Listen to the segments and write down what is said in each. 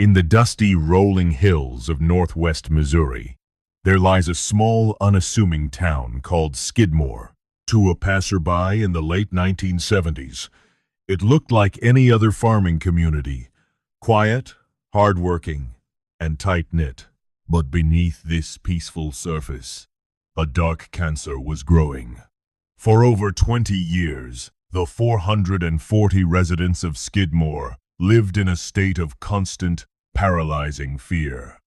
In the dusty, rolling hills of northwest Missouri, there lies a small, unassuming town called Skidmore. To a passerby in the late 1970s, it looked like any other farming community, quiet, hardworking, and tight-knit. But beneath this peaceful surface, a dark cancer was growing. For over 20 years, the 440 residents of Skidmore lived in a state of constant, paralyzing fear.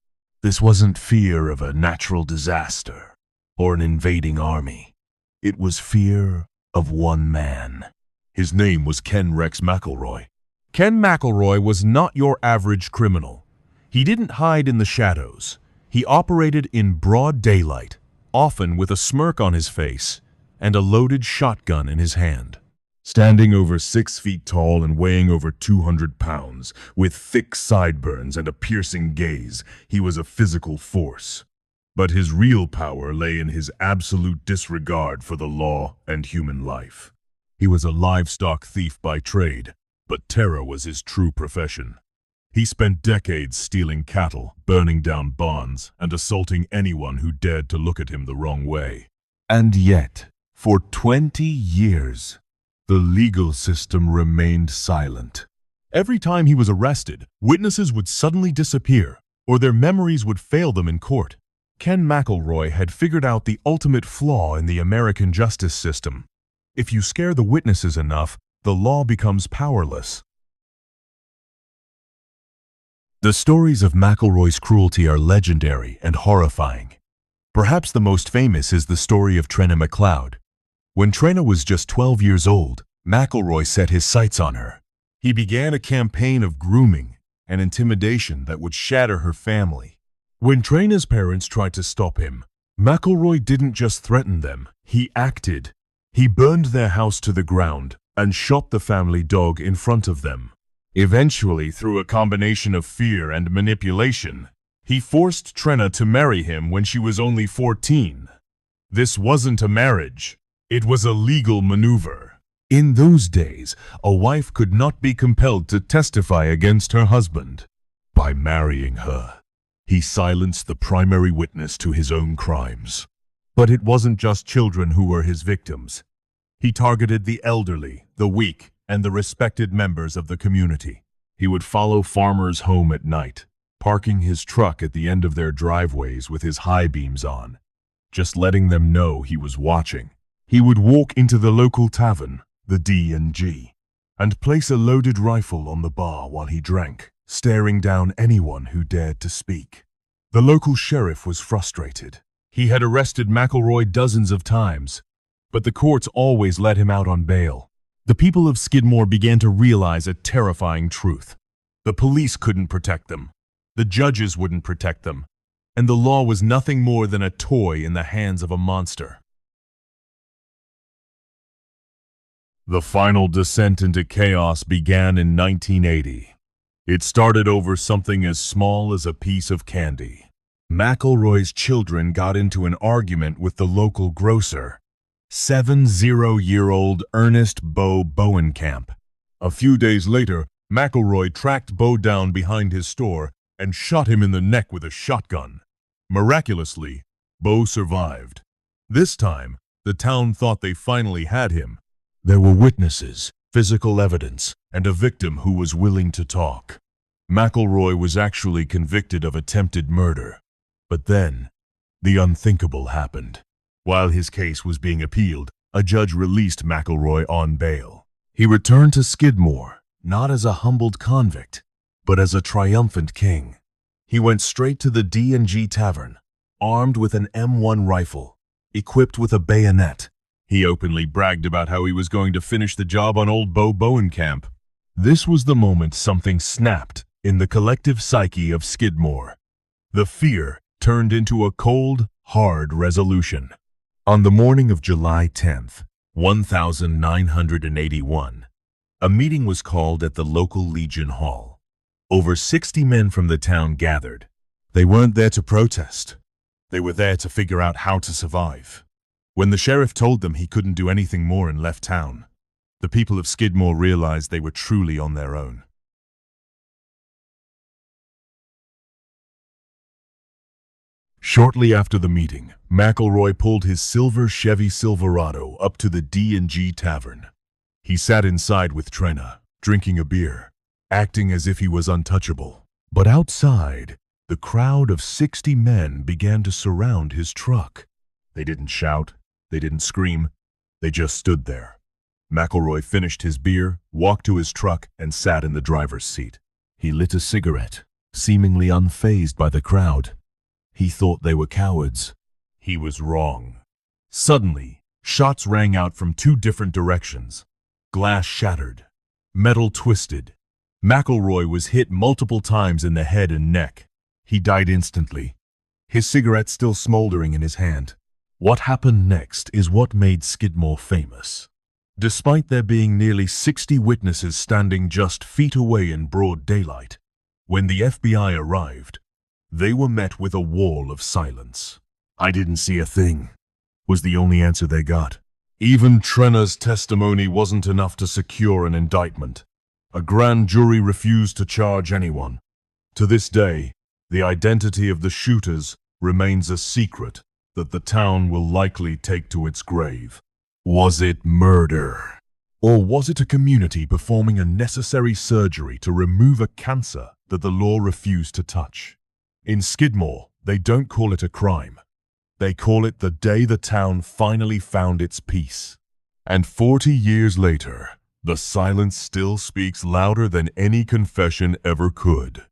This wasn't fear of a natural disaster or an invading army. It was fear of one man. His name was Ken Rex McElroy. Ken McElroy was not your average criminal. He didn't hide in the shadows. He operated in broad daylight, often with a smirk on his face and a loaded shotgun in his hand. Standing over 6 feet tall and weighing over 200 pounds, with thick sideburns and a piercing gaze, he was a physical force. But his real power lay in his absolute disregard for the law and human life. He was a livestock thief by trade, but terror was his true profession. He spent decades stealing cattle, burning down barns, and assaulting anyone who dared to look at him the wrong way. And yet, for 20 years, the legal system remained silent. Every time he was arrested, witnesses would suddenly disappear, or their memories would fail them in court. Ken McElroy had figured out the ultimate flaw in the American justice system. If you scare the witnesses enough, the law becomes powerless. The stories of McElroy's cruelty are legendary and horrifying. Perhaps the most famous is the story of Trina McLeod. When Trina was just 12 years old, McElroy set his sights on her. He began a campaign of grooming and intimidation that would shatter her family. When Trina's parents tried to stop him, McElroy didn't just threaten them, he acted. He burned their house to the ground and shot the family dog in front of them. Eventually, through a combination of fear and manipulation, he forced Trina to marry him when she was only 14. This wasn't a marriage. It was a legal maneuver. In those days, a wife could not be compelled to testify against her husband. By marrying her, he silenced the primary witness to his own crimes. But it wasn't just children who were his victims. He targeted the elderly, the weak, and the respected members of the community. He would follow farmers home at night, parking his truck at the end of their driveways with his high beams on, just letting them know he was watching. He would walk into the local tavern, the D&G, and place a loaded rifle on the bar while he drank, staring down anyone who dared to speak. The local sheriff was frustrated. He had arrested McElroy dozens of times, but the courts always let him out on bail. The people of Skidmore began to realize a terrifying truth. The police couldn't protect them. The judges wouldn't protect them. And the law was nothing more than a toy in the hands of a monster. The final descent into chaos began in 1980. It started over something as small as a piece of candy. McElroy's children got into an argument with the local grocer, 70-year-old Ernest Bo Bowenkamp. A few days later, McElroy tracked Bo down behind his store and shot him in the neck with a shotgun. Miraculously, Bo survived. This time, the town thought they finally had him. There were witnesses, physical evidence, and a victim who was willing to talk. McElroy was actually convicted of attempted murder. But then, the unthinkable happened. While his case was being appealed, a judge released McElroy on bail. He returned to Skidmore, not as a humbled convict, but as a triumphant king. He went straight to the D&G Tavern, armed with an M1 rifle, equipped with a bayonet. He openly bragged about how he was going to finish the job on old Bo Bowenkamp. This was the moment something snapped in the collective psyche of Skidmore. The fear turned into a cold, hard resolution. On the morning of July 10th, 1981, a meeting was called at the local Legion Hall. Over 60 men from the town gathered. They weren't there to protest. They were there to figure out how to survive. When the sheriff told them he couldn't do anything more and left town, the people of Skidmore realized they were truly on their own. Shortly after the meeting, McElroy pulled his silver Chevy Silverado up to the D&G Tavern. He sat inside with Trena, drinking a beer, acting as if he was untouchable. But outside, the crowd of 60 men began to surround his truck. They didn't shout, they didn't scream, they just stood there. McElroy finished his beer, walked to his truck, and sat in the driver's seat. He lit a cigarette, seemingly unfazed by the crowd. He thought they were cowards. He was wrong. Suddenly, shots rang out from 2 different directions. Glass shattered. Metal twisted. McElroy was hit multiple times in the head and neck. He died instantly, his cigarette still smoldering in his hand. What happened next is what made Skidmore famous. Despite there being nearly 60 witnesses standing just feet away in broad daylight, when the FBI arrived, they were met with a wall of silence. "I didn't see a thing," was the only answer they got. Even Trena's testimony wasn't enough to secure an indictment. A grand jury refused to charge anyone. To this day, the identity of the shooters remains a secret that the town will likely take to its grave. Was it murder? Or was it a community performing a necessary surgery to remove a cancer that the law refused to touch? In Skidmore, they don't call it a crime. They call it the day the town finally found its peace. And 40 years later, the silence still speaks louder than any confession ever could.